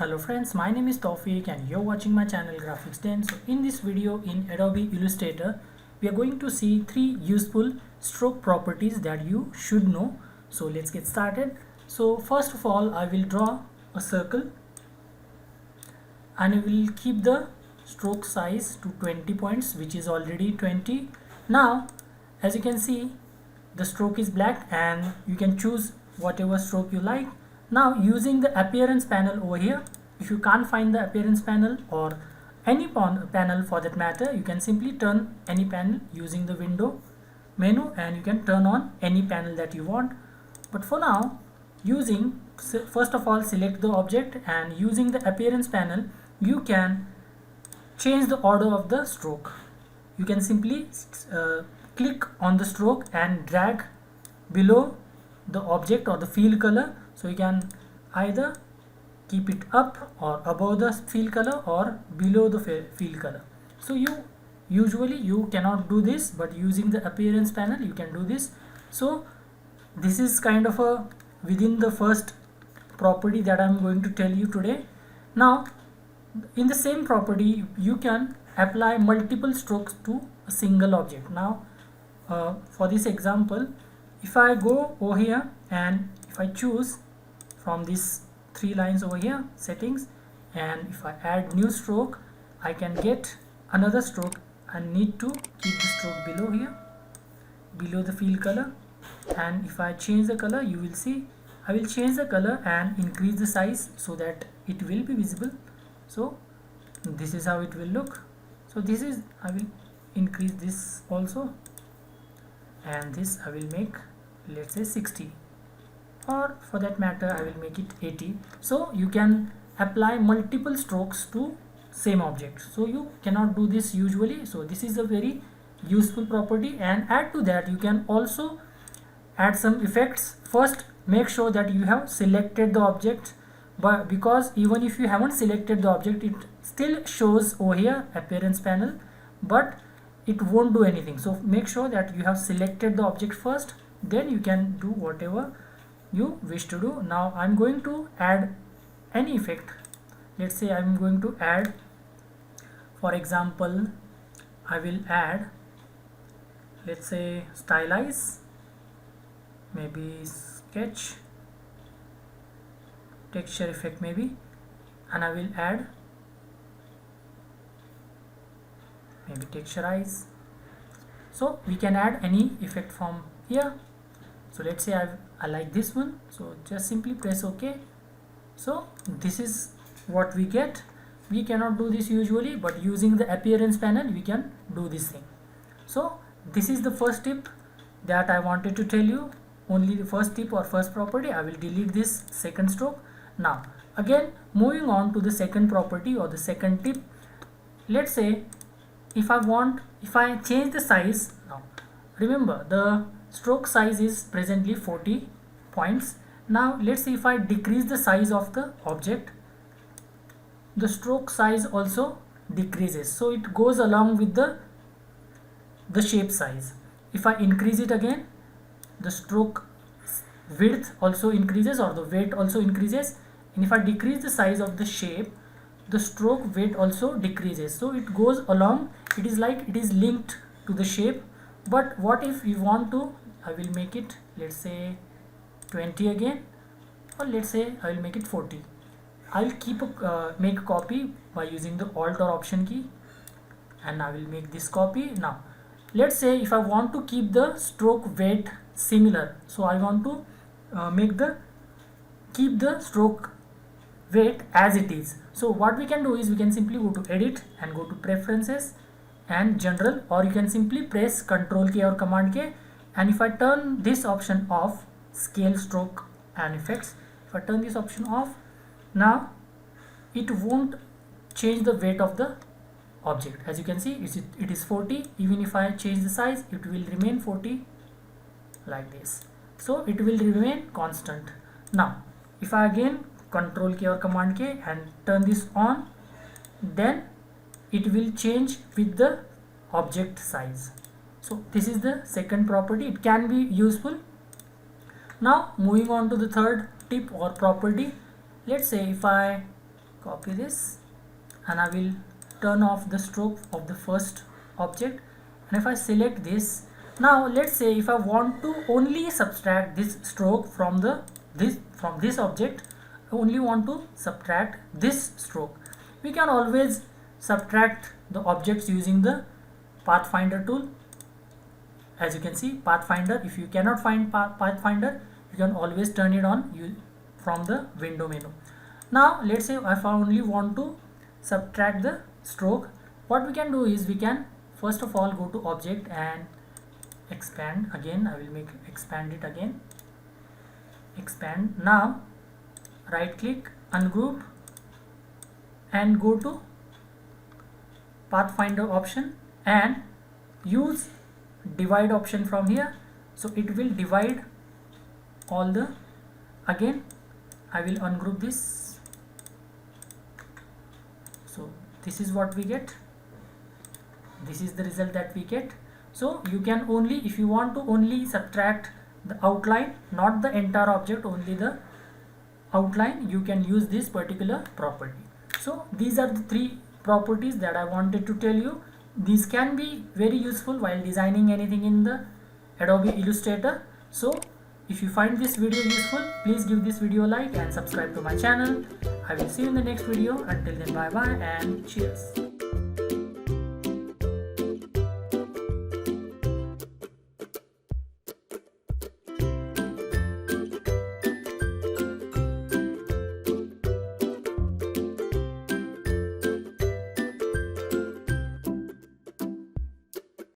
Hello friends, my name is Tawfiq and you're watching my channel Graphics 10. So in this video in Adobe Illustrator, we are going to see 3 useful stroke properties that you should know. So let's get started. So first of all, I will draw a circle and I will keep the stroke size to 20 points, which is already 20. Now, as you can see, the stroke is black and you can choose whatever stroke you like. Now using the appearance panel over here, if you can't find the appearance panel or any panel for that matter, you can simply turn any panel using the window menu and you can turn on any panel that you want. But for now, first of all, select the object, and using the appearance panel you can change the order of the stroke. You can simply click on the stroke and drag below the object or the field color. So you can either keep it up or above the field color or below the field color. So usually you cannot do this, but using the appearance panel you can do this. So this is kind of a within the first property that I'm going to tell you today. Now in the same property you can apply multiple strokes to a single object. Now for this example, if I go over here and if I choose from these 3 lines over here, settings, and if I add new stroke, I can get another stroke. I need to keep the stroke below here, below the field color, and if I change the color, you will see I will change the color and increase the size so that it will be visible. So this is how it will look. So this is, I will increase this also, and this I will make, let's say 60, or for that matter I will make it 80. So you can apply multiple strokes to same object. So you cannot do this usually. So this is a very useful property, and add to that you can also add some effects. First, make sure that you have selected the object, but because even if you haven't selected the object, it still shows over here appearance panel, but it won't do anything. So make sure that you have selected the object first, then you can do whatever you wish to do. Now I'm going to add any effect. Let's say I'm going to add, for example, I will add, let's say stylize, maybe sketch, texture effect maybe, and I will add maybe texturize. So we can add any effect from here. So let's say I like this one, so just simply press OK. So this is what we get. We cannot do this usually, but using the appearance panel we can do this thing. So this is the first tip that I wanted to tell you. Only the first tip or first property. I will delete this second stroke. Now again, moving on to the second property or the second tip. Let's say if I change the size. Now remember, the stroke size is presently 40 points. Now let's say if I decrease the size of the object, the stroke size also decreases, so it goes along with the shape size. If I increase it again, the stroke width also increases, or the weight also increases, and if I decrease the size of the shape, the stroke weight also decreases. So it goes along, it is like it is linked to the shape. But what if you want to, I will make it, let's say 20 again, or let's say I will make it 40. I will make a copy by using the Alt or Option key, and I will make this copy. Now let's say if I want to keep the stroke weight similar, so I want to keep the stroke weight as it is. So what we can do is we can simply go to Edit and go to Preferences and General, or you can simply press Ctrl key or Command key, and if I turn this option off, Scale, Stroke and Effects, if I turn this option off, now it won't change the weight of the object. As you can see, it is 40. Even if I change the size, it will remain 40 like this. So it will remain constant. Now if I again Ctrl key or Command key and turn this on, then it will change with the object size. So this is the second property. It can be useful. Now moving on to the third tip or property. Let's say if I copy this, and I will turn off the stroke of the first object. And if I select this, now let's say if I want to only subtract this stroke from this object, I only want to subtract this stroke, we can always subtract the objects using the Pathfinder tool. As you can see, Pathfinder, if you cannot find Pathfinder, you can always turn it on from the window menu. Now let's say if I only want to subtract the stroke, what we can do is we can first of all go to object and expand again. I will expand it again, expand. Now right click, ungroup, and go to Pathfinder option and use divide option from here. So it will divide all the, again I will ungroup this. So this is what we get, this is the result that we get. So you can only, if you want to only subtract the outline, not the entire object, only the outline, you can use this particular property. So these are the three properties that I wanted to tell you. These can be very useful while designing anything in the Adobe Illustrator. So if you find this video useful, please give this video a like and subscribe to my channel. I will see you in the next video. Until then, bye bye and cheers.